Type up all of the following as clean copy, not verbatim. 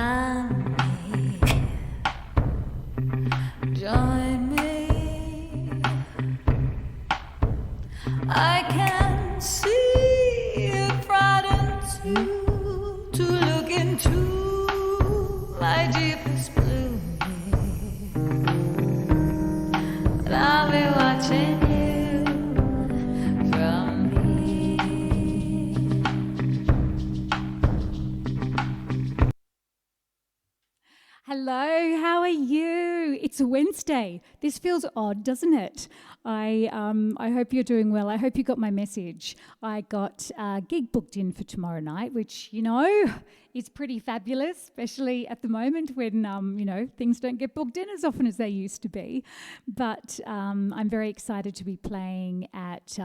find me, join me. I can see it frightens you to look into my deepest blue, but I'll be watching you from me. Hello, how are you? It's a Wednesday. This feels odd, doesn't it? I hope you're doing well. I hope you got my message. I got a gig booked in for tomorrow night, which, is pretty fabulous, especially at the moment when, things don't get booked in as often as they used to be. But I'm very excited to be playing at...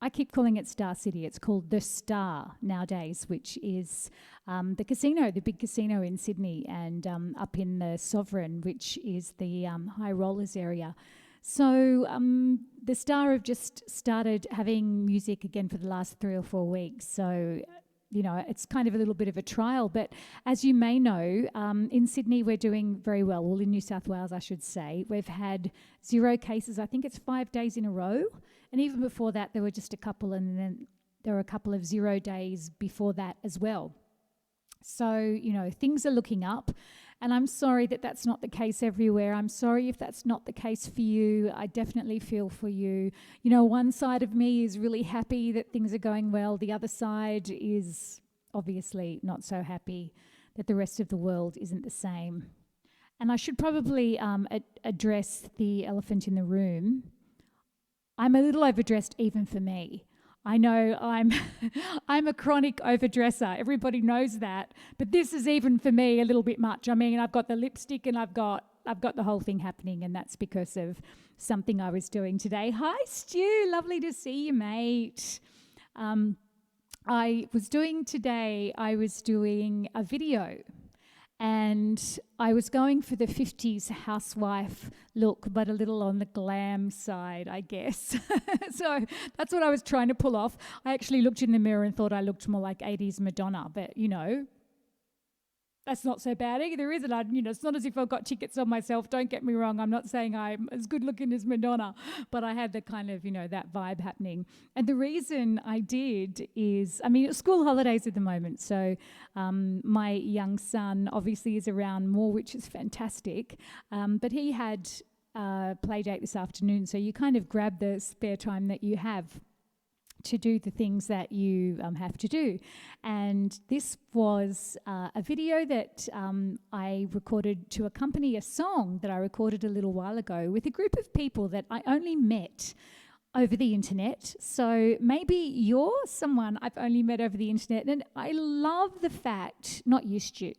I keep calling it Star City. It's called The Star nowadays, which is the casino, the big casino in Sydney, and up in the Sovereign, which is the high rollers area. So The Star have just started having music again for the last 3 or 4 weeks. So, it's kind of a little bit of a trial. But as you may know, in Sydney, we're doing very well. Well, in New South Wales, I should say. We've had 0 cases. I think it's 5 days in a row. And even before that, there were just a couple, and then there were a couple of 0 days before that as well. So, things are looking up, and I'm sorry that that's not the case everywhere. I'm sorry if that's not the case for you. I definitely feel for you. One side of me is really happy that things are going well. The other side is obviously not so happy that the rest of the world isn't the same. And I should probably address the elephant in the room. I'm a little overdressed even for me. I know I'm a chronic overdresser. Everybody knows that. But this is even for me a little bit much. I mean, I've got the lipstick and I've got the whole thing happening, and that's because of something I was doing today. Hi, Stu. Lovely to see you, mate. I was doing a video. And I was going for the 50s housewife look, but a little on the glam side, I guess. So that's what I was trying to pull off. I actually looked in the mirror and thought I looked more like 80s Madonna, but, that's not so bad either, is it? It's not as if I've got tickets on myself. Don't get me wrong. I'm not saying I'm as good looking as Madonna, but I had the kind of, that vibe happening. And the reason I did is, it's school holidays at the moment. So my young son obviously is around more, which is fantastic. But he had a play date this afternoon. So you kind of grab the spare time that you have to do the things that you have to do. And this was a video that I recorded to accompany a song that I recorded a little while ago with a group of people that I only met over the internet. So maybe you're someone I've only met over the internet, and I love the fact, not you, Stu,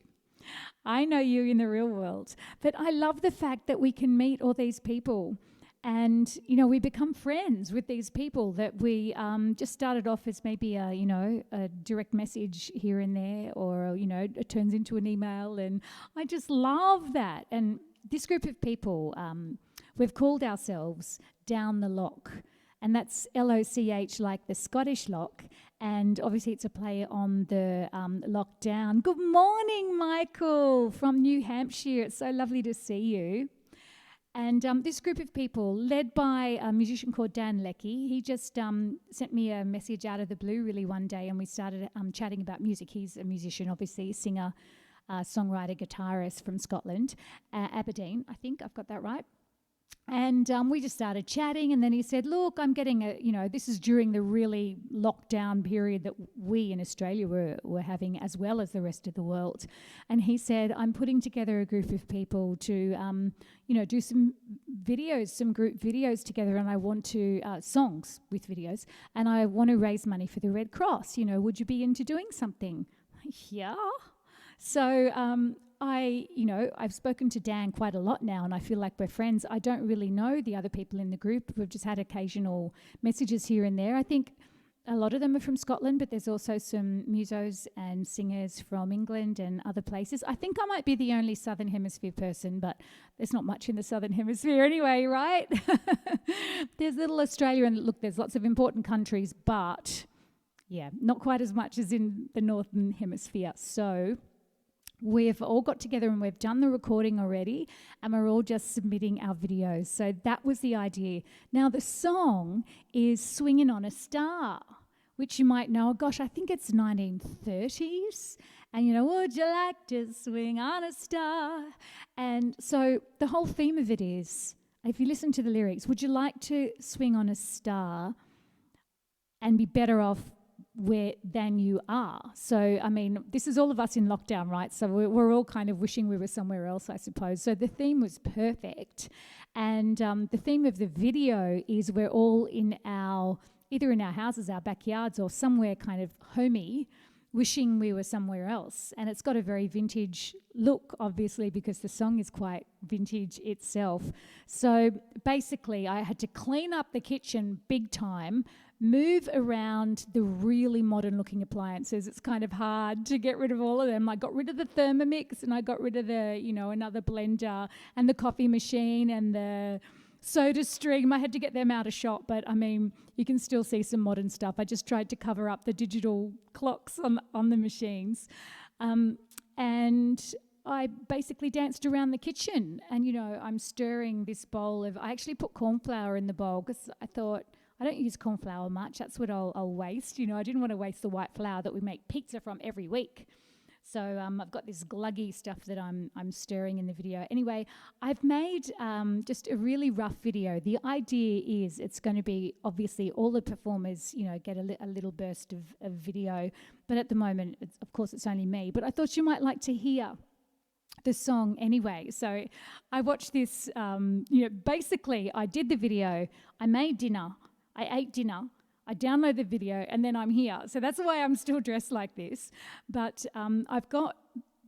I know you in the real world, but I love the fact that we can meet all these people. And, we become friends with these people that we just started off as maybe a direct message here and there, or, it turns into an email. And I just love that. And this group of people, we've called ourselves Down the Lock. And that's LOCH, like the Scottish lock. And obviously it's a play on the lockdown. Good morning, Michael, from New Hampshire. It's so lovely to see you. And this group of people, led by a musician called Dan Leckie, he just sent me a message out of the blue really one day, and we started chatting about music. He's a musician, obviously, singer, songwriter, guitarist from Scotland, Aberdeen, I think I've got that right. And we just started chatting, and then he said, look, I'm getting this is during the really lockdown period that we in Australia were having, as well as the rest of the world. And he said, I'm putting together a group of people to, do some videos, some group videos together, and I want to, songs with videos, and I want to raise money for the Red Cross. Would you be into doing something? Yeah. So I've spoken to Dan quite a lot now, and I feel like we're friends. I don't really know the other people in the group. We've just had occasional messages here and there. I think a lot of them are from Scotland, but there's also some musos and singers from England and other places. I think I might be the only Southern Hemisphere person, but there's not much in the Southern Hemisphere anyway, right? There's little Australia, and look, there's lots of important countries, but yeah, not quite as much as in the Northern Hemisphere. So we've all got together and we've done the recording already, and we're all just submitting our videos. So that was the idea. Now the song is Swinging on a Star, which you might know. Gosh, I think it's 1930s. And, would you like to swing on a star? And so the whole theme of it is, if you listen to the lyrics, would you like to swing on a star and be better off than you are? So, I mean, this is all of us in lockdown, right? So we're all kind of wishing we were somewhere else, I suppose. So the theme was perfect. And the theme of the video is we're all either in our houses, our backyards, or somewhere kind of homey, wishing we were somewhere else. And it's got a very vintage look, obviously, because the song is quite vintage itself. So basically, I had to clean up the kitchen big time, move around the really modern looking appliances. It's kind of hard to get rid of all of them. I got rid of the Thermomix, and I got rid of the, another blender, and the coffee machine, and the soda stream. I had to get them out of shop, but I mean, you can still see some modern stuff. I just tried to cover up the digital clocks on the machines. And I basically danced around the kitchen, and I'm stirring this bowl I actually put corn flour in the bowl because I thought, I don't use corn flour much. That's what I'll waste. I didn't want to waste the white flour that we make pizza from every week. So I've got this gluggy stuff that I'm stirring in the video. Anyway, I've made just a really rough video. The idea is it's going to be, obviously, all the performers, get a little burst of video. But at the moment, of course, it's only me. But I thought you might like to hear the song anyway. So I watched this, basically I did the video, I made dinner, I ate dinner, I download the video, and then I'm here. So that's why I'm still dressed like this. But I've got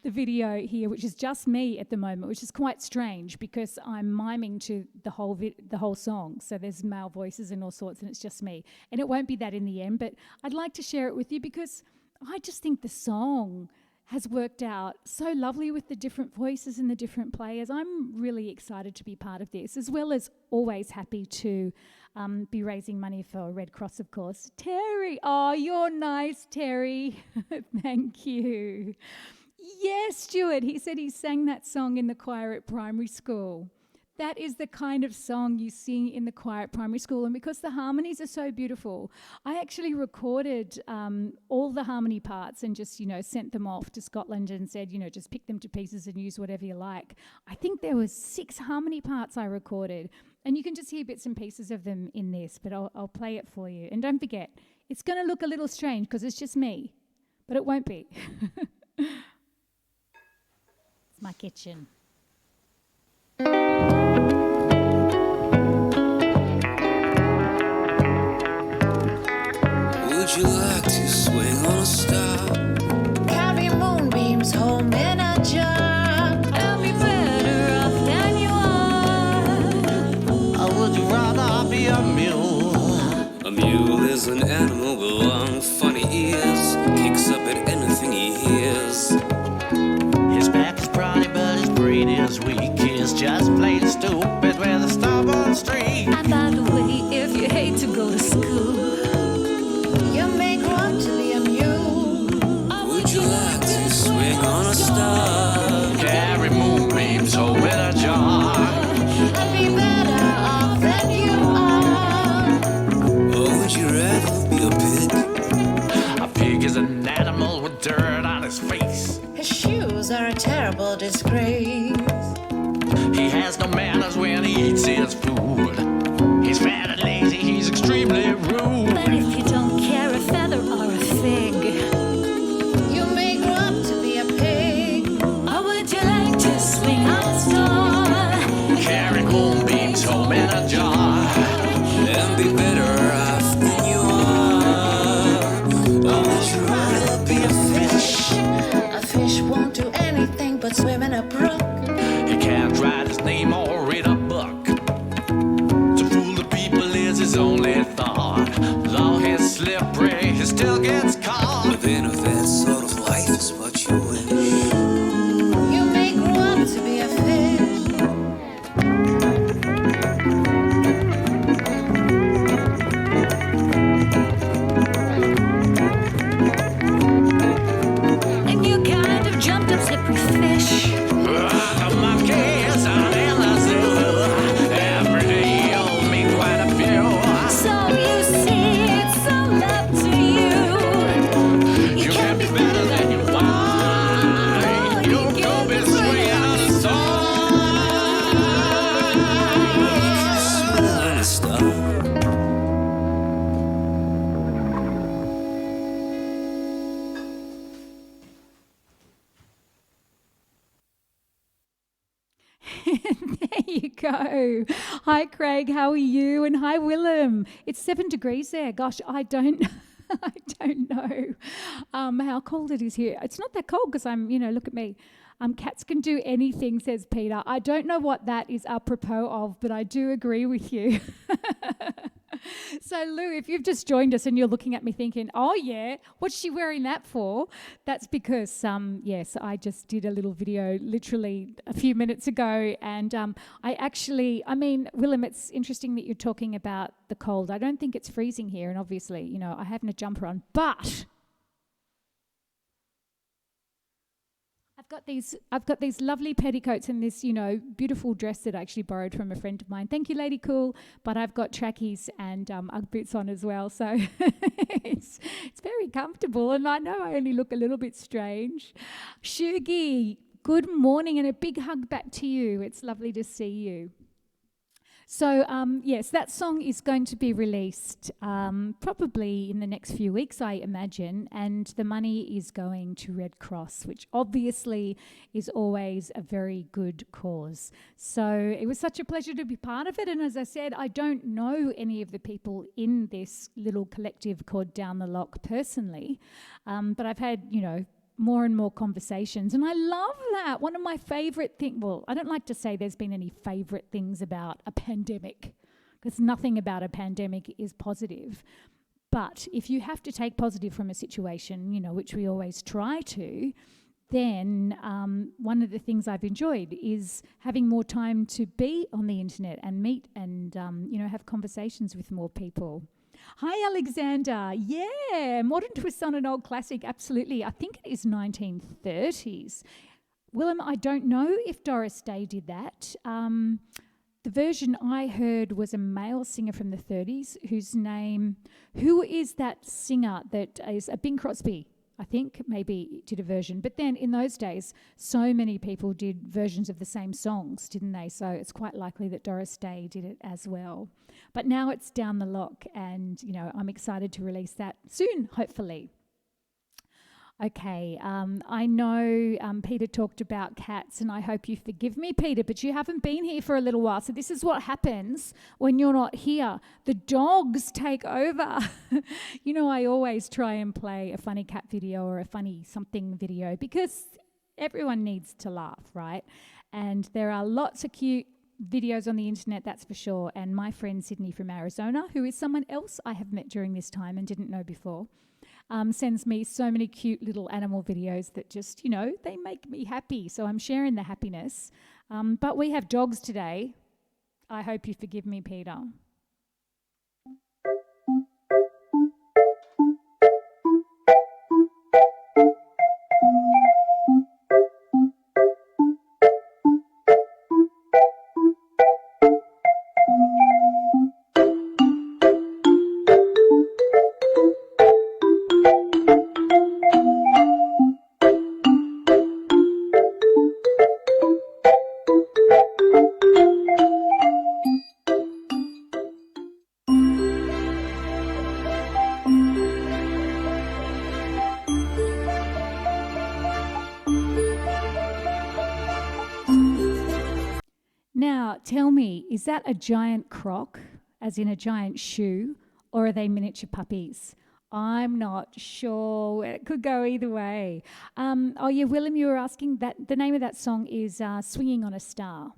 the video here, which is just me at the moment, which is quite strange because I'm miming to the whole song. So there's male voices and all sorts, and it's just me. And it won't be that in the end, but I'd like to share it with you because I just think the song has worked out so lovely with the different voices and the different players. I'm really excited to be part of this, as well as always happy to be raising money for Red Cross, of course. Terry, oh, you're nice, Terry. Thank you. Yes, Stuart, he said he sang that song in the choir at primary school. That is the kind of song you sing in the choir at primary school. And because the harmonies are so beautiful, I actually recorded all the harmony parts and just, sent them off to Scotland and said, just pick them to pieces and use whatever you like. I think there was 6 harmony parts I recorded. And you can just hear bits and pieces of them in this, but I'll play it for you. And don't forget, it's going to look a little strange because it's just me, but it won't be. It's my kitchen. Would you like to swing on a star? Carry moonbeams home in a jar. I'll be better off than you are. Or would you rather be a mule? A mule is an animal with long, funny ears. Kicks up at anything he hears. His back is brawny, but his brain is weak. He's just plain stupid with a stubborn streak. And by the way, if you hate to go to school, you may grow up to be a mule. Would you like to swing on a star? Carry moonbeams home in a jar. I'd be better off than you are. Or would you rather be a pig? A pig is an animal with dirt on his face. His shoes are a terrible disgrace. He has no manners when he eats his food. He's fat and lazy, he's extremely rude. But if you don't care a feather or a fig, you may grow up to be a pig. Or would you like to swing on a star? Carry moonbeams home in a jar. And be better off than you are. Or would you rather be a fish? A fish won't do anything but swim in a brook. He can't write his name or read a book. To fool the people is his only thought. Though he's slippery, he still gets caught. But then if that sort of life is what you wish, You may grow up to be a fish. And you kind of jumped up slippery There you go. Hi, Craig. How are you? And hi, Willem. It's 7 degrees there. Gosh, I don't I don't know how cold it is here. It's not that cold because look at me. Cats can do anything, says Peter. I don't know what that is apropos of, but I do agree with you. So, Lou, if you've just joined us and you're looking at me thinking, oh, yeah, what's she wearing that for? That's because, yes, I just did a little video literally a few minutes ago. And Willem, it's interesting that you're talking about the cold. I don't think it's freezing here. And obviously, I have no jumper on. But I've got these lovely petticoats and this, beautiful dress that I actually borrowed from a friend of mine. Thank you, Lady Cool. But I've got trackies and Ugg boots on as well. So it's very comfortable. And I know I only look a little bit strange. Shugi, good morning and a big hug back to you. It's lovely to see you. So, yes, that song is going to be released probably in the next few weeks, I imagine, and the money is going to Red Cross, which obviously is always a very good cause. So it was such a pleasure to be part of it, and as I said, I don't know any of the people in this little collective called Down the Lock personally, but I've had, more and more conversations. And I love that. One of my favourite things, well, I don't like to say there's been any favourite things about a pandemic, because nothing about a pandemic is positive. But if you have to take positive from a situation, which we always try to, then one of the things I've enjoyed is having more time to be on the internet and meet and, have conversations with more people. Hi, Alexander. Yeah, modern twist on an old classic. Absolutely. I think it is 1930s. Willem, I don't know if Doris Day did that. The version I heard was a male singer from the 30s who is that singer that is a Bing Crosby, I think, maybe did a version. But then in those days, so many people did versions of the same songs, didn't they? So it's quite likely that Doris Day did it as well. But now it's Down the Lock, and, I'm excited to release that soon, hopefully. Okay, I know Peter talked about cats, and I hope you forgive me, Peter, but you haven't been here for a little while. So this is what happens when you're not here. The dogs take over. I always try and play a funny cat video or a funny something video because everyone needs to laugh, right? And there are lots of cute videos on the internet, that's for sure. And my friend Sydney from Arizona, who is someone else I have met during this time and didn't know before, sends me so many cute little animal videos that just, they make me happy. So I'm sharing the happiness. But we have dogs today. I hope you forgive me, Peter. Now, tell me, is that a giant croc, as in a giant shoe, or are they miniature puppies? I'm not sure. It could go either way. Oh, yeah, Willem, you were asking that the name of that song is Swinging on a Star.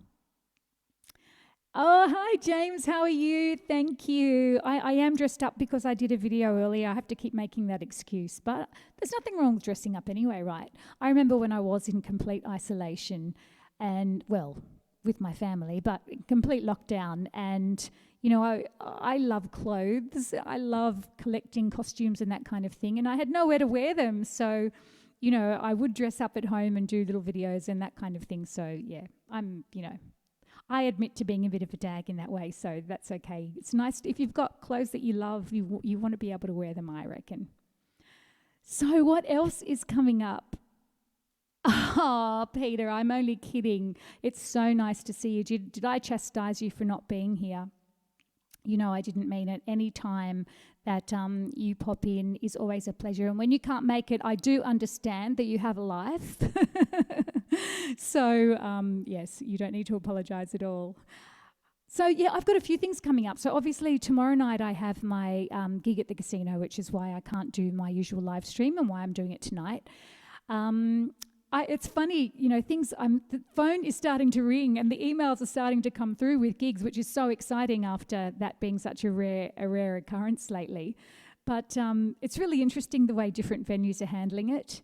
Oh, hi, James. How are you? Thank you. I am dressed up because I did a video earlier. I have to keep making that excuse. But there's nothing wrong with dressing up anyway, right? I remember when I was in complete isolation and, well, with my family, but complete lockdown. And, I love clothes. I love collecting costumes and that kind of thing. And I had nowhere to wear them. So, I would dress up at home and do little videos and that kind of thing. So, yeah, I admit to being a bit of a dag in that way. So that's okay. It's nice. If you've got clothes that you love, you want to be able to wear them, I reckon. So what else is coming up? Oh, Peter, I'm only kidding. It's so nice to see you. Did I chastise you for not being here? I didn't mean it. Any time that you pop in is always a pleasure. And when you can't make it, I do understand that you have a life. So, yes, you don't need to apologise at all. So, yeah, I've got a few things coming up. So, obviously, tomorrow night I have my gig at the casino, which is why I can't do my usual live stream and why I'm doing it tonight. It's funny, the phone is starting to ring and the emails are starting to come through with gigs, which is so exciting after that being such a rare occurrence lately. But it's really interesting the way different venues are handling it.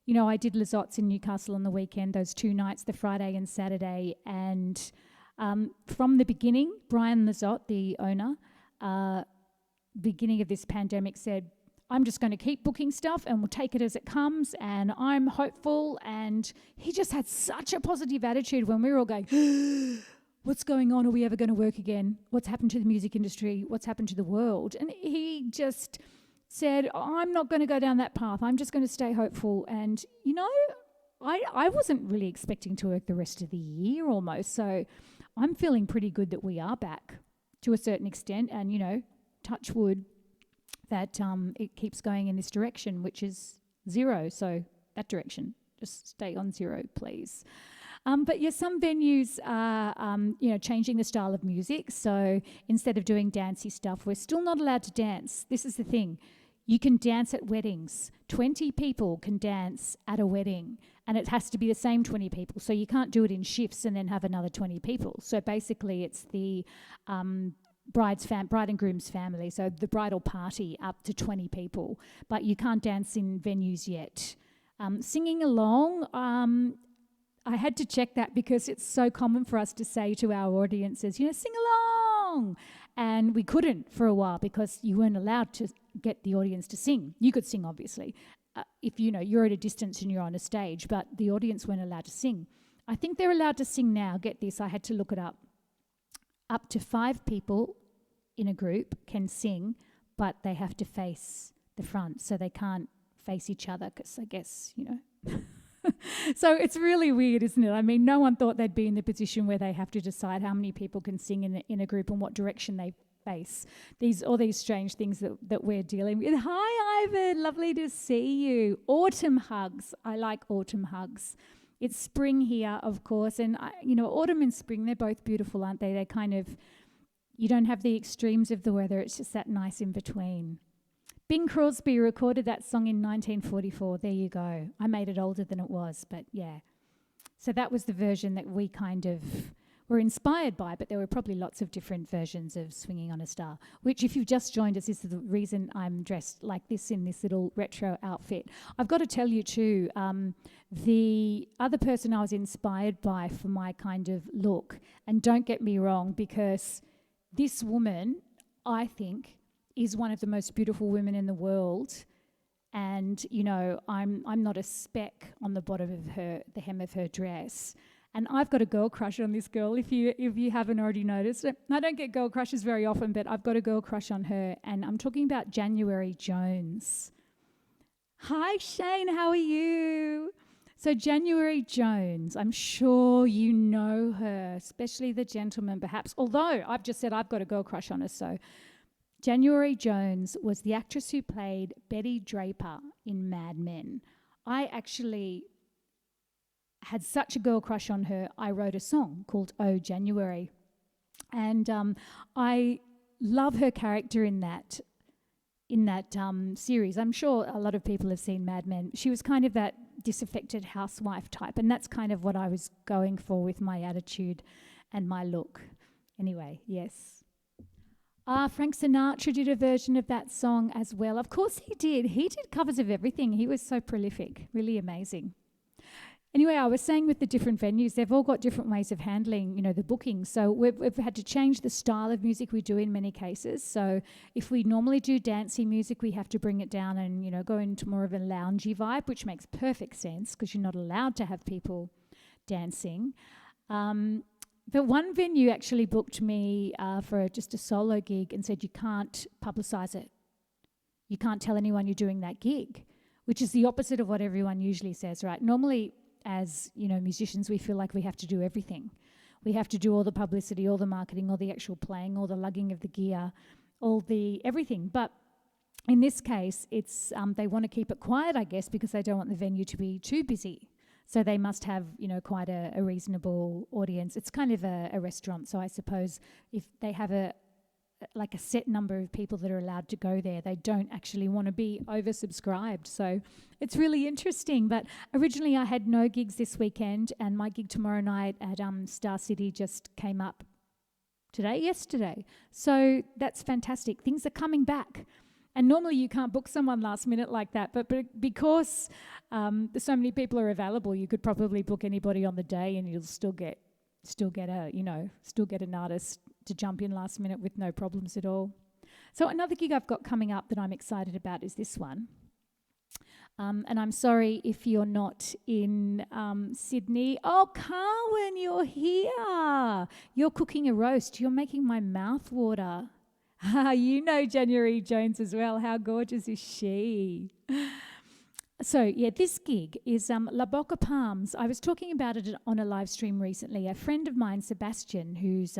You know, I did Lizottes in Newcastle on the weekend, those 2 nights, the Friday and Saturday, and from the beginning, Brian Lizotte, the owner, beginning of this pandemic said, I'm just going to keep booking stuff and we'll take it as it comes and I'm hopeful. And he just had such a positive attitude when we were all going, what's going on? Are we ever going to work again? What's happened to the music industry? What's happened to the world? And he just said, I'm not going to go down that path. I'm just going to stay hopeful. And, I wasn't really expecting to work the rest of the year almost. So I'm feeling pretty good that we are back to a certain extent. And, touch wood, that it keeps going in this direction, which is 0. So that direction, just stay on 0, please. But yes, some venues are, changing the style of music. So instead of doing dancey stuff, we're still not allowed to dance. This is the thing. You can dance at weddings. 20 people can dance at a wedding, and it has to be the same 20 people. So you can't do it in shifts and then have another 20 people. So basically it's the bride and groom's family, so the bridal party up to 20 people, but you can't dance in venues yet. Singing along, I had to check that because it's so common for us to say to our audiences, sing along, and we couldn't for a while because you weren't allowed to get the audience to sing. You could sing, obviously, if you're at a distance and you're on a stage, but the audience weren't allowed to sing. I think they're allowed to sing now. Get this, I had to look it up. Up to 5 people in a group can sing, but they have to face the front, so they can't face each other because I guess, So it's really weird, isn't it? I mean, no one thought they'd be in the position where they have to decide how many people can sing in a group and what direction they face. All these strange things that we're dealing with. Hi, Ivan. Lovely to see you. Autumn hugs. I like autumn hugs. It's spring here, of course, and autumn and spring, they're both beautiful, aren't they? They're kind of, you don't have the extremes of the weather, it's just that nice in between. Bing Crosby recorded that song in 1944, there you go. I made it older than it was, but yeah. So that was the version that we kind of were inspired by, but there were probably lots of different versions of Swinging on a Star, which if you've just joined us is the reason I'm dressed like this in this little retro outfit. I've got to tell you too, the other person I was inspired by for my kind of look, and don't get me wrong, because this woman, I think, is one of the most beautiful women in the world, and I'm not a speck on the bottom of the hem of her dress. And I've got a girl crush on this girl, if you haven't already noticed. I don't get girl crushes very often, but I've got a girl crush on her, and I'm talking about January Jones. Hi, Shane, how are you? So January Jones, I'm sure you know her, especially the gentlemen perhaps, although I've just said I've got a girl crush on her. So January Jones was the actress who played Betty Draper in Mad Men. I actually had such a girl crush on her, I wrote a song called Oh January. And I love her character in that series. I'm sure a lot of people have seen Mad Men. She was kind of that disaffected housewife type, and that's kind of what I was going for with my attitude and my look. Anyway, yes. Frank Sinatra did a version of that song as well. Of course he did. He did covers of everything. He was so prolific, really amazing. Anyway, I was saying with the different venues, they've all got different ways of handling, the booking. So we've had to change the style of music we do in many cases. So if we normally do dancey music, we have to bring it down and, go into more of a loungy vibe, which makes perfect sense because you're not allowed to have people dancing. But one venue actually booked me for just a solo gig and said, you can't publicise it. You can't tell anyone you're doing that gig, which is the opposite of what everyone usually says, right? Normally, as musicians, we feel like we have to do everything. We have to do all the publicity, all the marketing, all the actual playing, all the lugging of the gear, all the everything. But in this case, it's they want to keep it quiet, I guess, because they don't want the venue to be too busy. So they must have, quite a reasonable audience. It's kind of a restaurant, so I suppose if they have a set number of people that are allowed to go there, they don't actually want to be oversubscribed. So it's really interesting. But originally I had no gigs this weekend, and my gig tomorrow night at Star City just came up yesterday. So that's fantastic. Things are coming back. And normally you can't book someone last minute like that, but because so many people are available, you could probably book anybody on the day, and you'll still get an artist to jump in last minute with no problems at all. So another gig I've got coming up that I'm excited about is this one. And I'm sorry if you're not in Sydney. Oh, Carwyn, you're here. You're cooking a roast. You're making my mouth water. You know January Jones as well. How gorgeous is she? So, yeah, this gig is La Boca Palms. I was talking about it on a live stream recently. A friend of mine, Sebastian, who's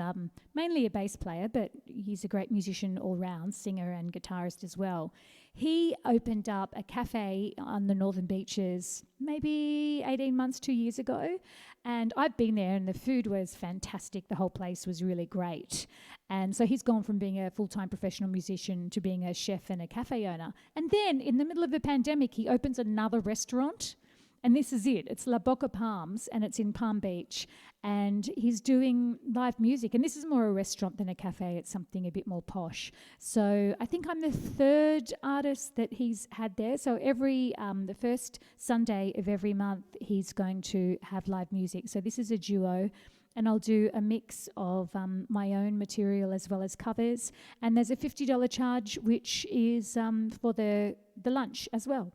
mainly a bass player, but he's a great musician all round, singer and guitarist as well. He opened up a cafe on the Northern Beaches maybe 18 months, 2 years ago. And I've been there, and the food was fantastic. The whole place was really great. And so he's gone from being a full-time professional musician to being a chef and a cafe owner. And then in the middle of the pandemic, he opens another restaurant. And this is it. It's La Boca Palms, and it's in Palm Beach. And he's doing live music. And this is more a restaurant than a cafe. It's something a bit more posh. So I think I'm the third artist that he's had there. So the first Sunday of every month, he's going to have live music. So this is a duo. And I'll do a mix of my own material as well as covers. And there's a $50 charge, which is for the lunch as well.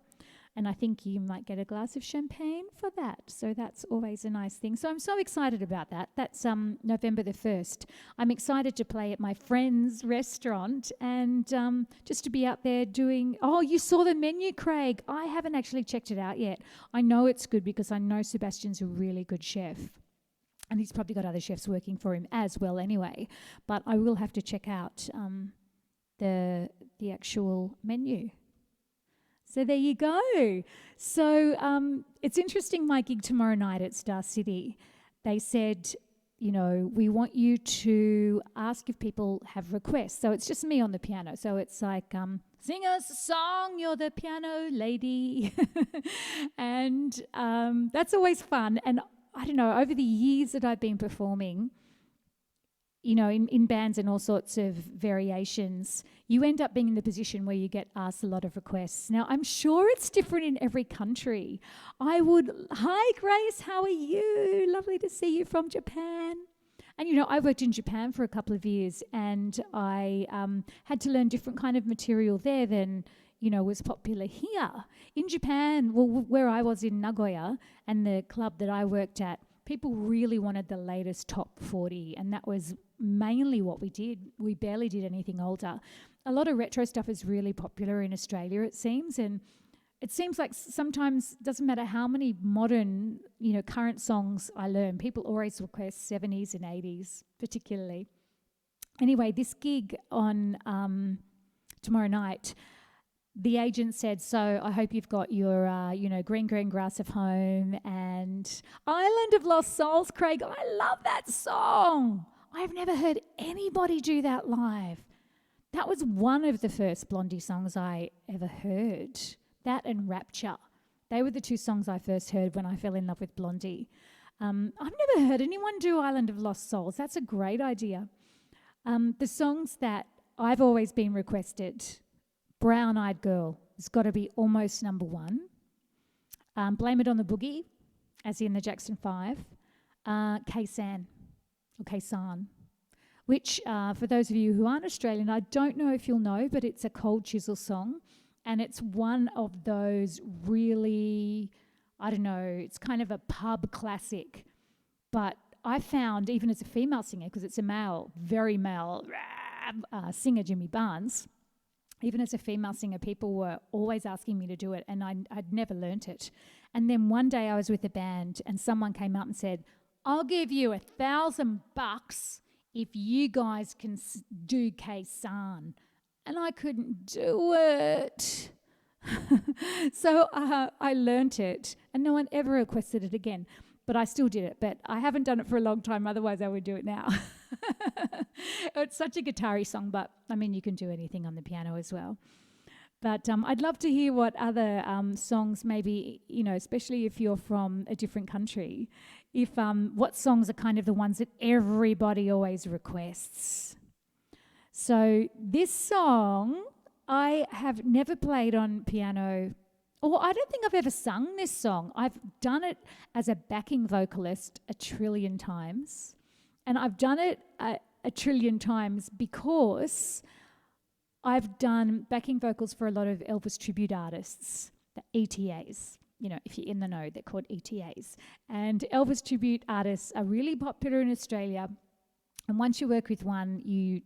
And I think you might get a glass of champagne for that. So that's always a nice thing. So I'm so excited about that. That's November the 1st. I'm excited to play at my friend's restaurant and just to be out there doing... Oh, you saw the menu, Craig. I haven't actually checked it out yet. I know it's good because I know Sebastian's a really good chef. And he's probably got other chefs working for him as well anyway. But I will have to check out the actual menu. So there you go. So it's interesting, my gig tomorrow night at Star City. They said, we want you to ask if people have requests. So it's just me on the piano. So it's like, sing us a song, you're the piano lady. And that's always fun. And I don't know, over the years that I've been performing, in bands and all sorts of variations, you end up being in the position where you get asked a lot of requests. Now, I'm sure it's different in every country. Hi, Grace, how are you? Lovely to see you from Japan. And, I worked in Japan for a couple of years, and I had to learn different kind of material there than, was popular here. In Japan, where I was in Nagoya, and the club that I worked at, people really wanted the latest top 40, and that was mainly what we did. We barely did anything older. A lot of retro stuff is really popular in Australia, it seems, and it seems like sometimes doesn't matter how many modern, current songs I learn, people always request 70s and 80s, particularly. Anyway, this gig on tomorrow night, the agent said, so I hope you've got your, Green Green Grass of Home and Island of Lost Souls, Craig. I love that song. I've never heard anybody do that live. That was one of the first Blondie songs I ever heard. That and Rapture. They were the two songs I first heard when I fell in love with Blondie. I've never heard anyone do Island of Lost Souls. That's a great idea. The songs that I've always been requested... Brown Eyed Girl has got to be almost number one. Blame It on the Boogie, as in the Jackson 5. Kaysan, or Kaysan, which for those of you who aren't Australian, I don't know if you'll know, but it's a Cold Chisel song. And it's one of those really, it's kind of a pub classic. But I found, even as a female singer, because it's a very male singer, Jimmy Barnes, even as a female singer, people were always asking me to do it, and I'd never learnt it. And then one day I was with a band, and someone came up and said, I'll give you $1,000 if you guys can do Kaysan. And I couldn't do it. So I learnt it, and no one ever requested it again. But I still did it. But I haven't done it for a long time. Otherwise, I would do it now. It's such a guitar-y song, but I mean, you can do anything on the piano as well. But I'd love to hear what other songs, maybe, especially if you're from a different country, if what songs are kind of the ones that everybody always requests. So this song I have never played on piano, or I don't think I've ever sung this song. I've done it as a backing vocalist a trillion times, and I've done it a trillion times because I've done backing vocals for a lot of Elvis tribute artists, the ETAs. If you're in the know, they're called ETAs. And Elvis tribute artists are really popular in Australia. And once you work with one, you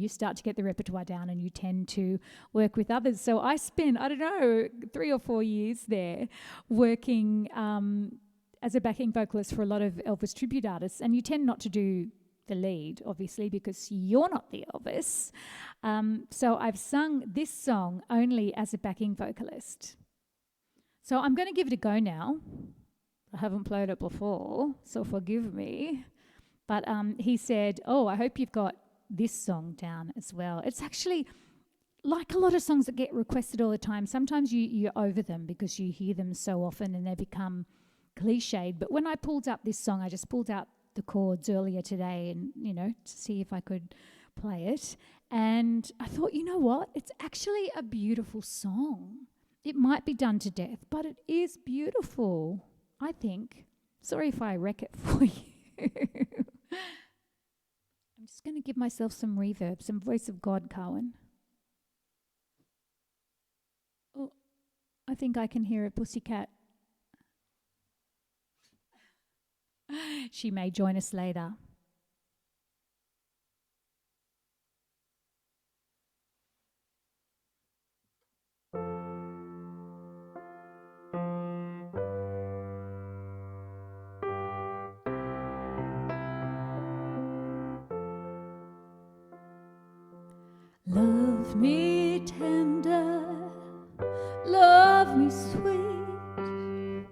start to get the repertoire down, and you tend to work with others. So I spent, 3 or 4 years there working as a backing vocalist for a lot of Elvis tribute artists. And you tend not to do the lead, obviously, because you're not the Elvis. So I've sung this song only as a backing vocalist. So I'm going to give it a go now. I haven't played it before, so forgive me. But he said, I hope you've got this song down as well. It's actually like a lot of songs that get requested all the time. Sometimes you're over them because you hear them so often and they become cliched. But when I pulled up this song, I just pulled out the chords earlier today and, to see if I could play it. And I thought, you know what? It's actually a beautiful song. It might be done to death, but it is beautiful, I think. Sorry if I wreck it for you. I'm just going to give myself some reverb, some voice of God, Cohen. Oh, I think I can hear a pussycat. She may join us later. Love me tender, love me sweet,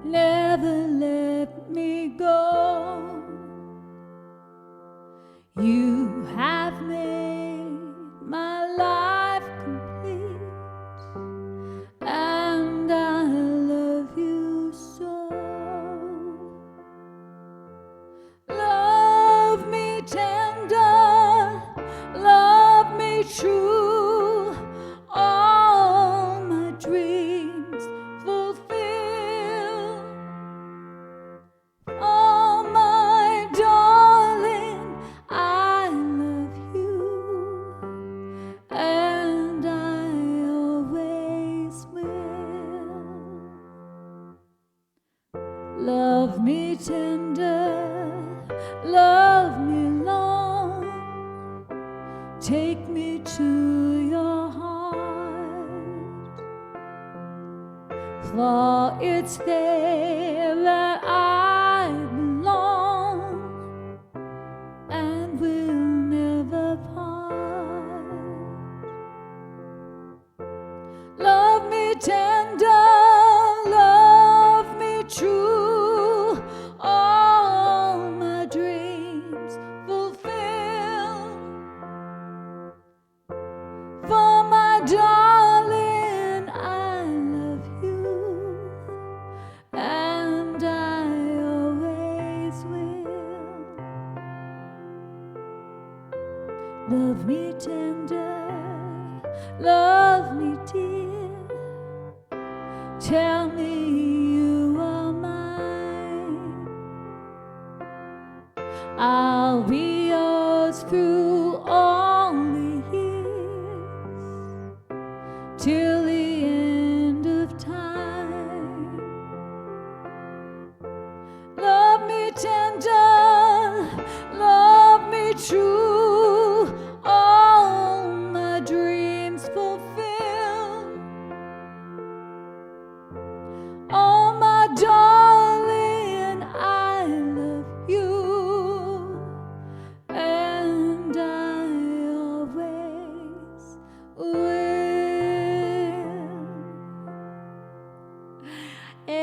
never let me go. You have made my life complete, and I love you so. Love me tender, love me true, all my dreams fulfill. Oh, my darling, I love you, and I always will. Love me tender, love me long, take me to your heart, for it's there that I belong and will never part. Love me tender, love me true, all my dreams fulfill. For my darling, I love you, and I always will. Love me tender, love me dear, tell me you are mine. I'll be yours through all the years, till the end of time. Love me tender, love me true, all my dreams fulfill. Oh, my darling, I love you, and I always will.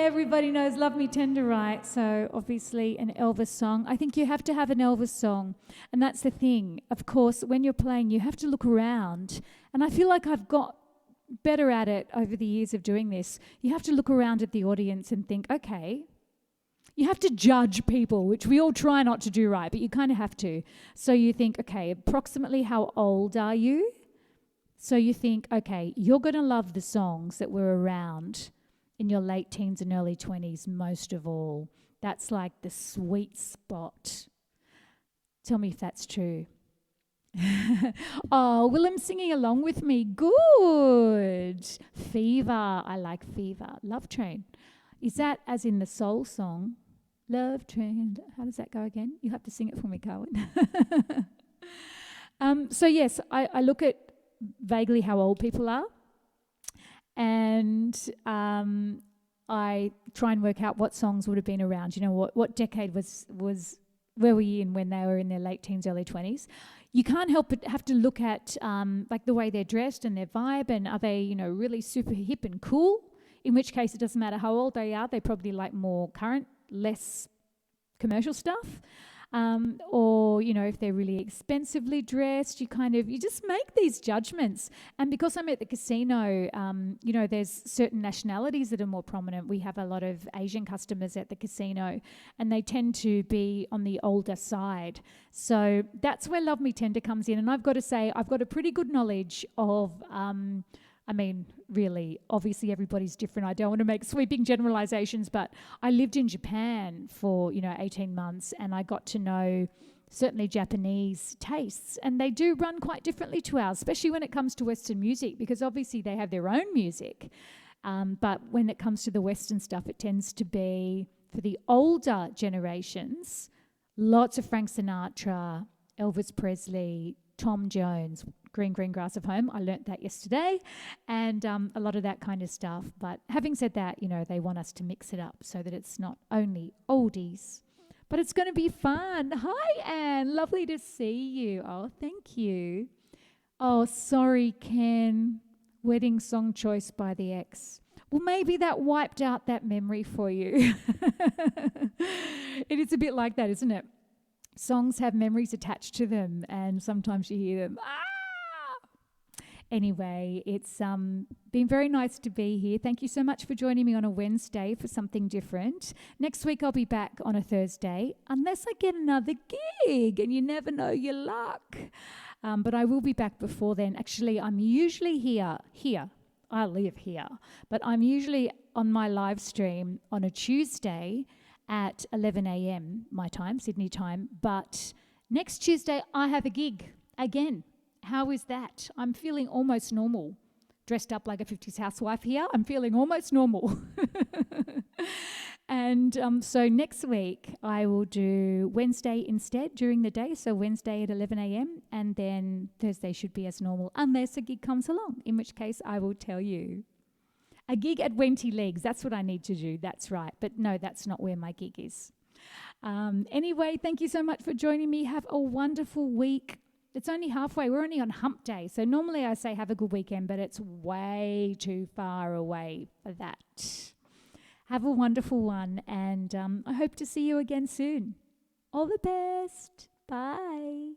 everybody knows Love Me Tender, right? So obviously an Elvis song. I think you have to have an Elvis song. And that's the thing. Of course, when you're playing, you have to look around. And I feel like I've got better at it over the years of doing this. You have to look around at the audience and think, okay, you have to judge people, which we all try not to do, right? But you kind of have to. So you think, okay, approximately how old are you? So you think, okay, you're going to love the songs that were around in your late teens and early 20s most of all. That's like the sweet spot. Tell me if that's true. Oh, Willem's singing along with me. Good. Fever. I like Fever. Love Train. Is that as in the soul song? Love Train. How does that go again? You have to sing it for me, Carwin. So yes, I look at vaguely how old people are, and I try and work out what songs would have been around. You know, what decade was where were you in when they were in their late teens, early 20s? You can't help but have to look at like the way they're dressed and their vibe, and are they, you know, really super hip and cool? In which case it doesn't matter how old they are, they probably like more current, less commercial stuff. Or, you know, if they're really expensively dressed, you just make these judgments. And because I'm at the casino, you know, there's certain nationalities that are more prominent. We have a lot of Asian customers at the casino, and they tend to be on the older side. So that's where Love Me Tender comes in. And I've got to say, I've got a pretty good knowledge of, I mean, really, obviously everybody's different. I don't want to make sweeping generalizations, but I lived in Japan for, 18 months, and I got to know certainly Japanese tastes, and they do run quite differently to ours, especially when it comes to Western music, because obviously they have their own music. But when it comes to the Western stuff, it tends to be, for the older generations, lots of Frank Sinatra, Elvis Presley, Tom Jones, Green Grass of Home. I learnt that yesterday, and a lot of that kind of stuff. But having said that, they want us to mix it up so that it's not only oldies, but it's going to be fun. Hi, Anne. Lovely to see you. Oh, thank you. Oh, sorry, Ken. Wedding song choice by the ex. Well, maybe that wiped out that memory for you. It is a bit like that, isn't it? Songs have memories attached to them, and sometimes you hear them. Anyway, it's been very nice to be here. Thank you so much for joining me on a Wednesday for something different. Next week I'll be back on a Thursday, unless I get another gig, and you never know your luck. But I will be back before then. Actually, I'm usually here. I live here. But I'm usually on my live stream on a Tuesday at 11 a.m. my time, Sydney time. But next Tuesday I have a gig again. How is that? I'm feeling almost normal. Dressed up like a 50s housewife here. I'm feeling almost normal. And so next week I will do Wednesday instead during the day. So Wednesday at 11 a.m. and then Thursday should be as normal, unless a gig comes along, in which case I will tell you. A gig at Wenty Legs, that's what I need to do. That's right. But no, that's not where my gig is. Anyway, thank you so much for joining me. Have a wonderful week. It's only halfway. We're only on hump day. So normally I say have a good weekend, but it's way too far away for that. Have a wonderful one, and I hope to see you again soon. All the best. Bye.